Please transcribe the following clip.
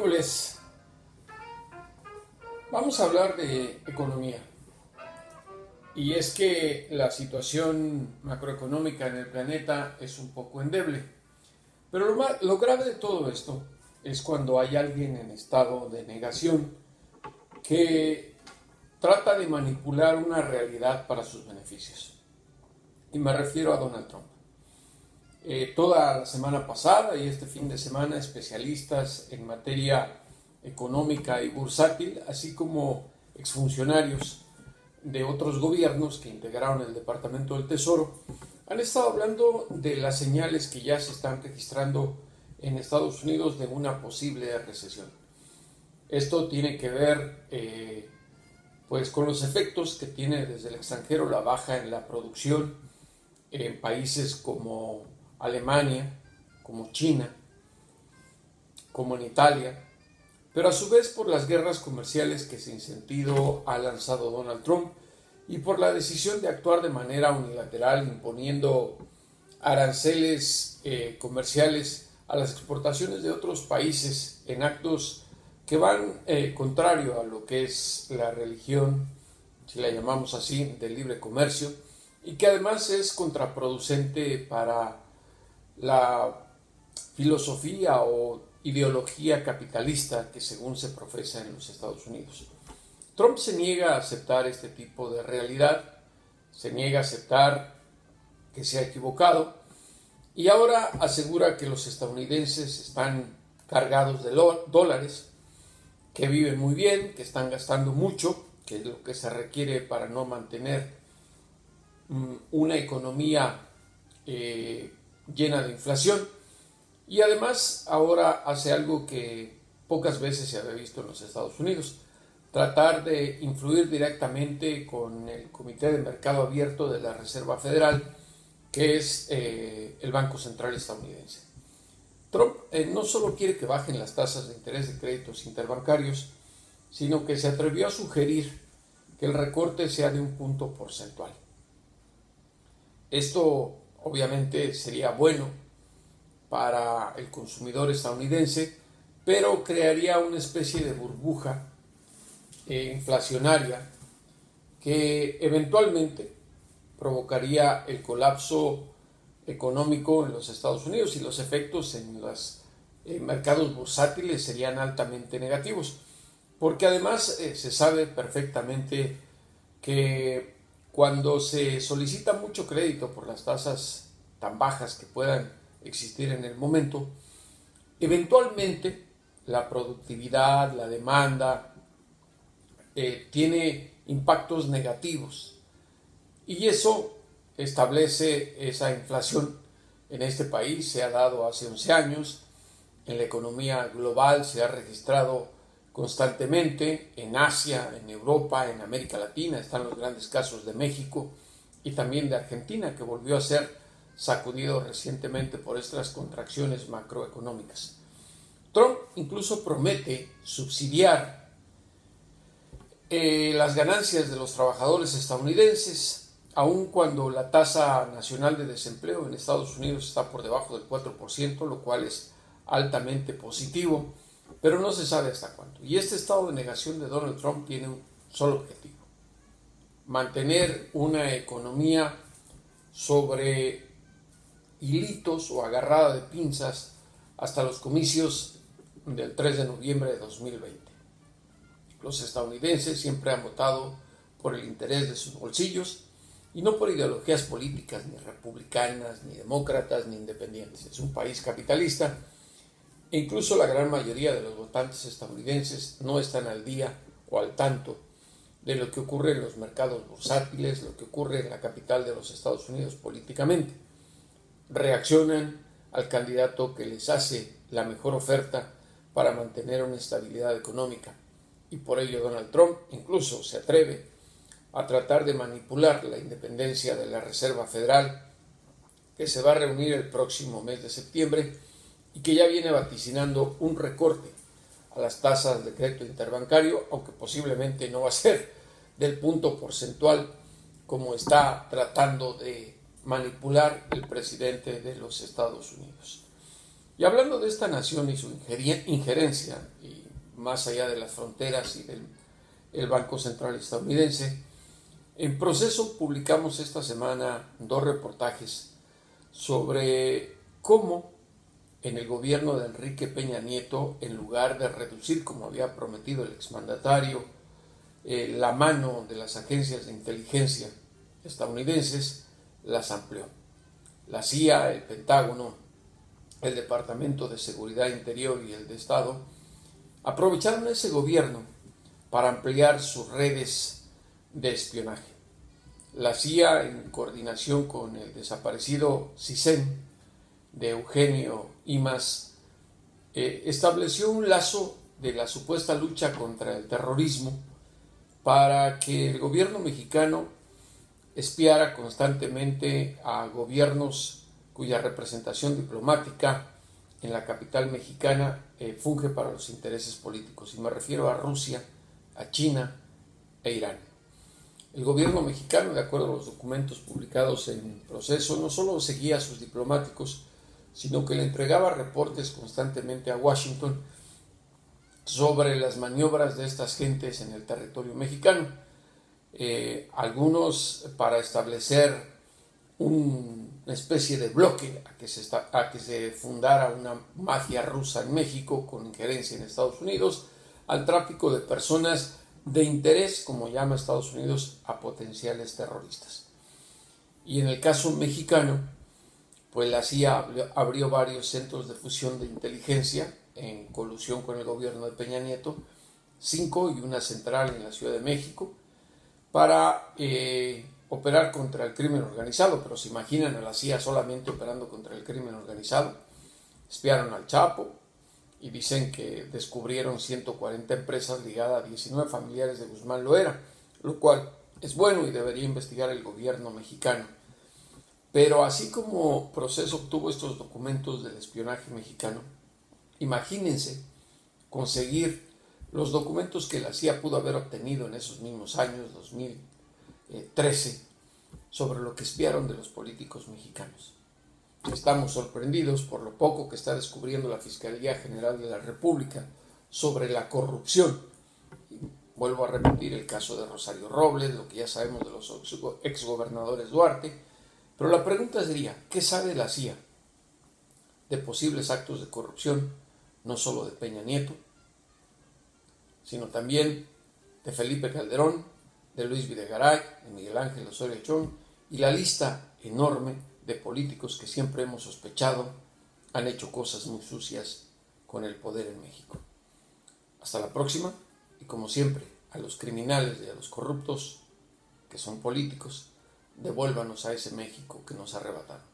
¿Qué? Vamos a hablar de economía. Y es que la situación macroeconómica en el planeta es un poco endeble. Pero lo grave de todo esto es cuando hay alguien en estado de negación que trata de manipular una realidad para sus beneficios. Y me refiero a Donald Trump. Toda la semana pasada y este fin de semana, especialistas en materia económica y bursátil, así como exfuncionarios de otros gobiernos que integraron el Departamento del Tesoro, han estado hablando de las señales que ya se están registrando en Estados Unidos de una posible recesión. Esto tiene que ver pues con los efectos que tiene desde el extranjero la baja en la producción en países como Alemania, como China, como en Italia, pero a su vez por las guerras comerciales que sin sentido ha lanzado Donald Trump y por la decisión de actuar de manera unilateral imponiendo aranceles comerciales a las exportaciones de otros países en actos que van contrario a lo que es la religión, si la llamamos así, del libre comercio, y que además es contraproducente para la filosofía o ideología capitalista que según se profesa en los Estados Unidos. Trump se niega a aceptar este tipo de realidad, se niega a aceptar que se ha equivocado y ahora asegura que los estadounidenses están cargados de dólares, que viven muy bien, que están gastando mucho, que es lo que se requiere para no mantener una economía llena de inflación. Y además ahora hace algo que pocas veces se había visto en los Estados Unidos: tratar de influir directamente con el Comité de Mercado Abierto de la Reserva Federal, que es el Banco Central estadounidense. Trump no solo quiere que bajen las tasas de interés de créditos interbancarios, sino que se atrevió a sugerir que el recorte sea de un punto porcentual. Esto obviamente sería bueno para el consumidor estadounidense, pero crearía una especie de burbuja inflacionaria que eventualmente provocaría el colapso económico en los Estados Unidos y los efectos en los mercados bursátiles serían altamente negativos, porque además se sabe perfectamente que cuando se solicita mucho crédito por las tasas tan bajas que puedan existir en el momento, eventualmente la productividad, la demanda, tiene impactos negativos y eso establece esa inflación. En este país se ha dado hace 11 años, en la economía global se ha registrado constantemente, en Asia, en Europa, en América Latina están los grandes casos de México y también de Argentina, que volvió a ser sacudido recientemente por estas contracciones macroeconómicas. Trump incluso promete subsidiar las ganancias de los trabajadores estadounidenses, aun cuando la tasa nacional de desempleo en Estados Unidos está por debajo del 4%, lo cual es altamente positivo, pero no se sabe hasta cuándo. Y este estado de negación de Donald Trump tiene un solo objetivo: mantener una economía sobre hilitos o agarrada de pinzas hasta los comicios del 3 de noviembre de 2020. Los estadounidenses siempre han votado por el interés de sus bolsillos y no por ideologías políticas ni republicanas, ni demócratas, ni independientes. Es un país capitalista e incluso la gran mayoría de los votantes estadounidenses no están al día o al tanto de lo que ocurre en los mercados bursátiles, lo que ocurre en la capital de los Estados Unidos políticamente. Reaccionan al candidato que les hace la mejor oferta para mantener una estabilidad económica, y por ello Donald Trump incluso se atreve a tratar de manipular la independencia de la Reserva Federal, que se va a reunir el próximo mes de septiembre y que ya viene vaticinando un recorte a las tasas de crédito interbancario, aunque posiblemente no va a ser del punto porcentual como está tratando de manipular el presidente de los Estados Unidos. Y hablando de esta nación y su injerencia, y más allá de las fronteras y del Banco Central estadounidense, en Proceso publicamos esta semana 2 reportajes sobre cómo en el gobierno de Enrique Peña Nieto, en lugar de reducir, como había prometido el exmandatario, la mano de las agencias de inteligencia estadounidenses, las amplió. La CIA, el Pentágono, el Departamento de Seguridad Interior y el de Estado aprovecharon ese gobierno para ampliar sus redes de espionaje. La CIA, en coordinación con el desaparecido CISEN de Eugenio Imas, estableció un lazo de la supuesta lucha contra el terrorismo para que el gobierno mexicano espiara constantemente a gobiernos cuya representación diplomática en la capital mexicana funge para los intereses políticos, y me refiero a Rusia, a China e Irán. El gobierno mexicano, de acuerdo a los documentos publicados en Proceso, no solo seguía a sus diplomáticos, sino que le entregaba reportes constantemente a Washington sobre las maniobras de estas gentes en el territorio mexicano. Algunos para establecer una especie de bloque a que se fundara una mafia rusa en México con injerencia en Estados Unidos, al tráfico de personas de interés, como llama Estados Unidos, a potenciales terroristas. Y en el caso mexicano, pues la CIA abrió varios centros de fusión de inteligencia en colusión con el gobierno de Peña Nieto, 5 y una central en la Ciudad de México, para operar contra el crimen organizado. Pero se imaginan a la CIA solamente operando contra el crimen organizado. Espiaron al Chapo y dicen que descubrieron 140 empresas ligadas a 19 familiares de Guzmán Loera, lo cual es bueno y debería investigar el gobierno mexicano. Pero así como Proceso obtuvo estos documentos del espionaje mexicano, imagínense conseguir los documentos que la CIA pudo haber obtenido en esos mismos años, 2013, sobre lo que espiaron de los políticos mexicanos. Estamos sorprendidos por lo poco que está descubriendo la Fiscalía General de la República sobre la corrupción. Y vuelvo a repetir el caso de Rosario Robles, lo que ya sabemos de los exgobernadores Duarte, pero la pregunta sería, ¿qué sabe la CIA de posibles actos de corrupción, no solo de Peña Nieto, sino también de Felipe Calderón, de Luis Videgaray, de Miguel Ángel Osorio Chong, y la lista enorme de políticos que siempre hemos sospechado han hecho cosas muy sucias con el poder en México? Hasta la próxima, y como siempre, a los criminales y a los corruptos, que son políticos, devuélvanos a ese México que nos arrebataron.